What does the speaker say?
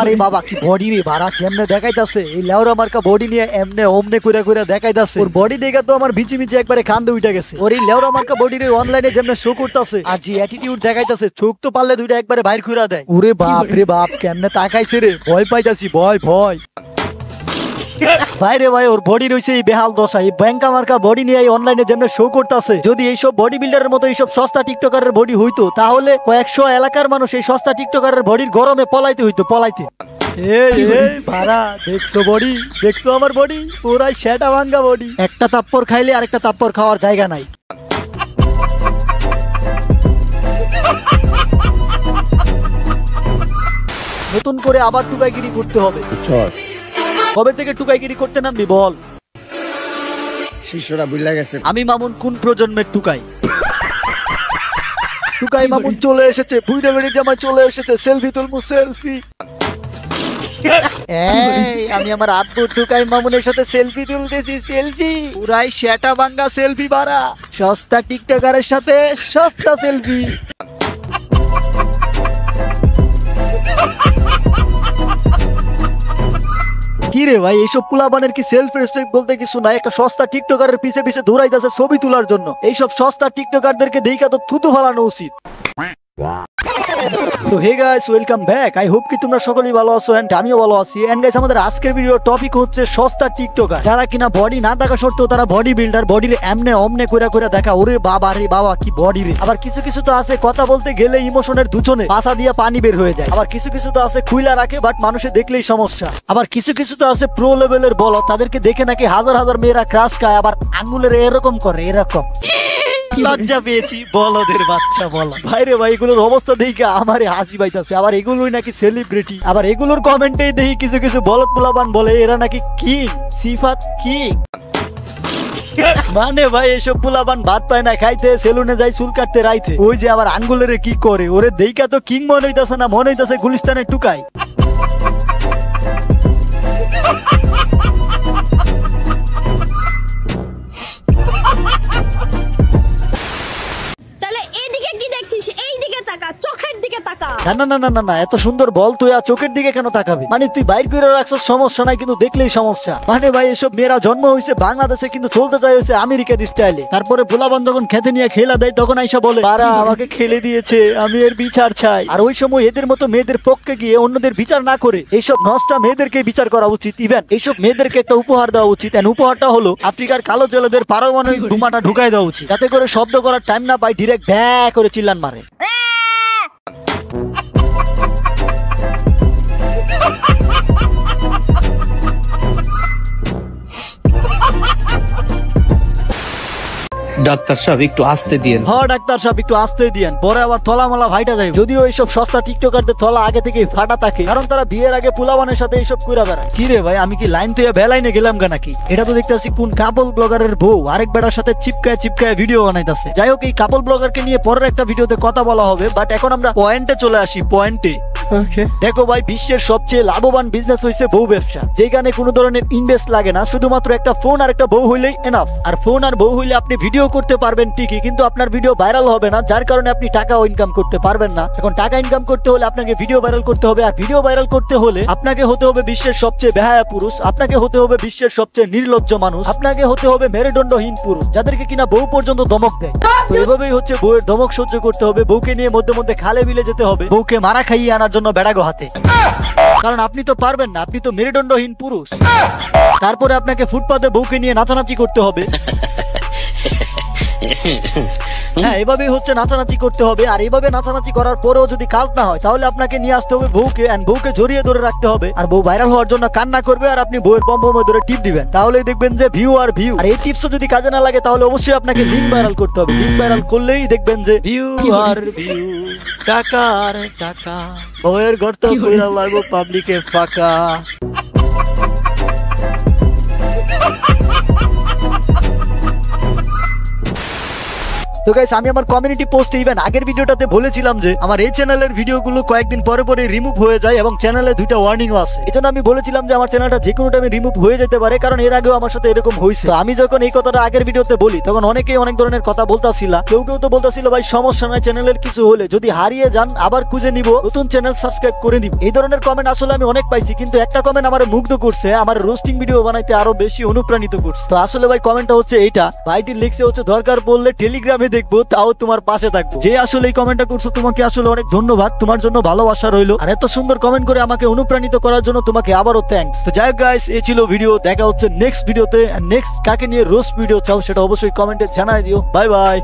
রে বাবা কি বডি রে ভাড়া যেমনে দেখাইতাছে এই লেওরা মার্কা বডি নিয়ে এমনে ওমনে কইরা কইরা দেখাইতাছে ওর বডি দেখে তো আমার বিচি বিচি একবারে কান্দে উঠে গেছে ওর এই লেওরা মার্কা বডি রে অনলাইনে যেমনে শো করতেছে আর যে অ্যাটিটিউড দেখাইতাছে চোখ তো পারলে দুইটা একবারে বাইর কইরা দেয় ওরে বাপ রে বাপ কেমনে তাকাইছে রে ভয় পাইতাছি ভয় ভয় ভাইরে ভাই ওর বডি রয়েছে এই বেহাল দশা এই ব্যাংকা মার্কা বডি নিয়ে অনলাইনে যেমন শো করতেছে যদি এইসব বডি বিল্ডারের মতো এইসব সস্তা টিকটকারের বডি হইতো তাহলে কয়েকশো এলাকার মানুষ এই সস্তা টিকটকারের বডির গরমে পলাইতে হইতো পলাইতে ভাড়া দেখছো বডি দেখছো আমার বডি পুরাই সেটা ভাঙ্গা বডি একটা তাপ্পর খাইলে আরেকটা তাপ্পর খাওয়ার জায়গা নাই নতুন করে আবার টুকাইগিরি করতে হবে কবে থেকে টুকাইগিরি করতে নামবি বল শিষ্যরা বুঝলা গেছে আমি মামুন কোন প্রজন্মের টুকাই টুকাই মামুন চলে এসেছে বুইড়া বেড়ি জামাই চলে এসেছে সেলফি তুলমু সেলফি আমি আমার আব্বু টুকাই মামুনের সাথে সেলফি তুলতেছি সেলফি পুরাই সেটা ভাঙ্গা সেলফি বাড়া সস্তা টিকটকারের সাথে সস্তা সেলফি কি রে ভাই এইসব পোলাপানের কি সেলফ রেসপেক্ট বলতে কিছু নাই একটা সস্তা টিকটকারের পিছে পিছে দৌড়াইতেছে ছবি তোলার জন্য এইসব সস্তা টিকটকারদেরকে দেখা তো থুতু ফালানো উচিত তো hey guys welcome back I hope কি তোমরা সকলেই ভালো আছো এন্ড আমিও ভালো আছি এন্ড গাইস আমাদের আজকের ভিডিওর টপিক হচ্ছে সস্তা টিকটকার যারা কিনা বডি না থাকা সত্ত্বেও তারা বডি বিল্ডার বডির এমনে অমনে কইরা কইরা দেখা ওরে বাবা রে বাবা কি বডি রে আবার কিছু কিছু তো আছে কথা বলতে গেলে ইমোশনের দুচনে পাছা দিয়ে পানি বের হয়ে যায় আবার কিছু কিছু তো আছে খুইলা রাখে বাট মানুষে দেখলেই সমস্যা আবার কিছু কিছু তো আছে প্রো লেভেলের বল তাদেরকে দেখে নাকি হাজার হাজার মেয়েরা ক্রাশ খায় আবার আঙ্গুলের এরকম করে এরকম লজ্জা পেয়েছি বলদের বাচ্চা বলা ভাইরে ভাই এগুলোর অবস্থা দেখে আমারে হাসি পাইতাছে আবার এগুলোই নাকি সেলিব্রিটি আবার এগুলোর কমেন্টেই দেখি কিছু কিছু বলদ পোলাপান বলে এরা নাকি কিং সিফাত কিং মানে ভাই এসব পোলাপান ভাত পায় না খাইতে সেলুনে যাই চুল কাটতে রাইতে ওই যে আবার আঙ্গুলের কি করে ওরে দেখা তো কিং মনে হইতাছে না মনে হইতাছে গুলিস্তানের টুকাই না এত সুন্দর বল তুই আর চোখের দিকে কেন তাকাবি মানে তুই বাইর করে রাখছ সমস্যা নাই কিন্তু দেখলেই সমস্যা মানে ভাই এসব মেয়েরা জন্ম হয়েছে বাংলাদেশে কিন্তু চলতে চাই হয়েছে আমেরিকার স্টাইলে তারপরে পোলাবান যখন খেতে নিয়ে খেলা দেয় তখন আইসা বলে তারা আমাকে খেলে দিয়েছে আমি এর বিচার চাই আর ওই সময় এদের মতো মেয়েদের পক্ষে গিয়ে অন্যদের বিচার না করে এইসব নষ্টা মেয়েদেরকে বিচার করা উচিত ইভেন এইসব মেয়েদেরকে একটা উপহার দেওয়া উচিত উপহারটা হলো আফ্রিকার কালো জেলেদের পারমাণবিক বোমাটা ঢুকাই দেওয়া উচিত যাতে করে শব্দ করার টাইম না পাই ডিরেক্ট ভ্যা করে চিল্লান মারে ডাক্তার সাহেব একটু আসতে দিয়েন হ্যাঁ ডাক্তার সাহেব একটু আসতে দিয়েন পরে আবার থলামালা ভাইটা যায় যদিও এইসব সস্তা টিকটকারদের থলা আগে থেকেই ফাটা থাকে কারণ তারা বিয়ের আগে পোলাবানের সাথে এইসব কইরা বেড়ায় কি রে ভাই আমি কি লাইন তুই বেলাইনে গেলাম গা নাকি এটা তো দেখতেছি কোন কাপল ব্লগারের বউ আরেক বেটার সাথে চিপকায় ভিডিও বানাইতেছে যাই হোক এই কাপল ব্লগারকে নিয়ে পরের একটা ভিডিওতে কথা বলা হবে বাট এখন আমরা পয়েন্টে চলে আসি পয়েন্টে দেখো ভাই বিশ্বের সবচেয়ে লাভবান বিজনেস হইছে বউ ব্যবসা যেখানে কোনো ধরনের ইনভেস্ট লাগে না শুধুমাত্র একটা ফোন আর একটা বউ হইলেই এনাফ আর ফোন আর বউ হইলে আপনি ভিডিও করতে পারবেন ঠিকই কিন্তু আপনার ভিডিও ভাইরাল হবে না যার কারণে আপনি টাকাও ইনকাম করতে পারবেন না এখন টাকা ইনকাম করতে হলে আপনাকে ভিডিও ভাইরাল করতে হবে আর ভিডিও ভাইরাল করতে হলে আপনাকে হতে হবে বিশ্বের সবচেয়ে বেহায়া পুরুষ আপনাকে হতে হবে বিশ্বের সবচেয়ে নির্লজ্জ মানুষ আপনাকে হতে হবে মেরুদণ্ডহীন পুরুষ যাদেরকে কিনা বউ পর্যন্ত ধমক দেয় তো এভাবেই হচ্ছে বউয়ের ধমক সহ্য করতে হবে বউকে নিয়ে মধ্যে মধ্যে খালে বিলে যেতে হবে বউকে মারা খাইয়ে আনার জন্য বেড়াগো হাতে কারণ আপনি তো পারবেন না আপনি তো মেরুদণ্ডহীন পুরুষ তারপরে আপনাকে ফুটপাতে বউকে নিয়ে নাচানাচি করতে হবে হ্যাঁ এভাবেই হচ্ছে নাচানাচি করতে হবে আর এইভাবে নাচানাচি করার পরেও যদি কাজ না হয় তাহলে আপনাকে নিয়ে আসতে হবে বউকে এন্ড বউকে জড়িয়ে ধরে রাখতে হবে আর বউ ভাইরাল হওয়ার জন্য কান্না করবে আর আপনি বউয়ের পম্পমে ধরে টিপ দিবেন তাহলেই দেখবেন যে ভিউ আর এই টিপসও যদি কাজে না লাগে তাহলে অবশ্যই আপনাকে লিংক ভাইরাল করতে হবে লিংক ভাইরাল করলেই দেখবেন যে ভিউ আর টাকা আর টাকা বউয়ের ঘর তো কইরা লাগবো পাবলিকে ফাঁকা তো গাইস আমি আমার কমিউনিটি পোস্টে ইভেন আগের ভিডিওটাতে বলেছিলাম যে আমার এই চ্যানেলের ভিডিওগুলো কয়েকদিন পরে পরে রিমুভ হয়ে যায় এবং চ্যানেলে 2টা ওয়ার্নিংও আছে। এজন্য আমি বলেছিলাম যে আমার চ্যানেলটা যে কোনো টাইমে রিমুভ হয়ে যেতে পারে, কারণ এর আগেও আমার সাথে এরকম হয়েছে। তো আমি যখন এই কথাটা আগের ভিডিওতে বলি তখন অনেকেই অনেক ধরনের কথা বলতাছিল। কেউ কেউ তো বলতাছিল ভাই সমস্যা নাই, চ্যানেলের কিছু হলে যদি হারিয়ে যান আবার খুঁজে নিব, নতুন চ্যানেল সাবস্ক্রাইব করে দিব। এই ধরনের কমেন্ট আসলে আমি অনেক পাইছি, কিন্তু একটা কমেন্ট আমার মুগ্ধ করছে, আমার রোস্টিং ভিডিও বানাইতে আরো বেশি অনুপ্রাণিত করছে। তো আসলে ভাই কমেন্টটা হচ্ছে এইটা, ভাইটি লিখছে হচ্ছে দরকার পড়লে টেলিগ্রামে দেখবো, তাও তোমার পাশে থাকবো। যে আসলে এই কমেন্টটা করছো তোমাকে আসলে অনেক ধন্যবাদ, তোমার জন্য ভালোবাসা রইলো। আর এত সুন্দর কমেন্ট করে আমাকে অনুপ্রাণিত করার জন্য তোমাকে আবারও থ্যাঙ্কস। তো যাই হোক গাইস, এই ছিল ভিডিও। দেখা হচ্ছে নেক্সট ভিডিওতে। নেক্সট কাকে নিয়ে রোস্ট ভিডিও চাও সেটা অবশ্যই কমেন্টে জানাই দিও। Bye bye.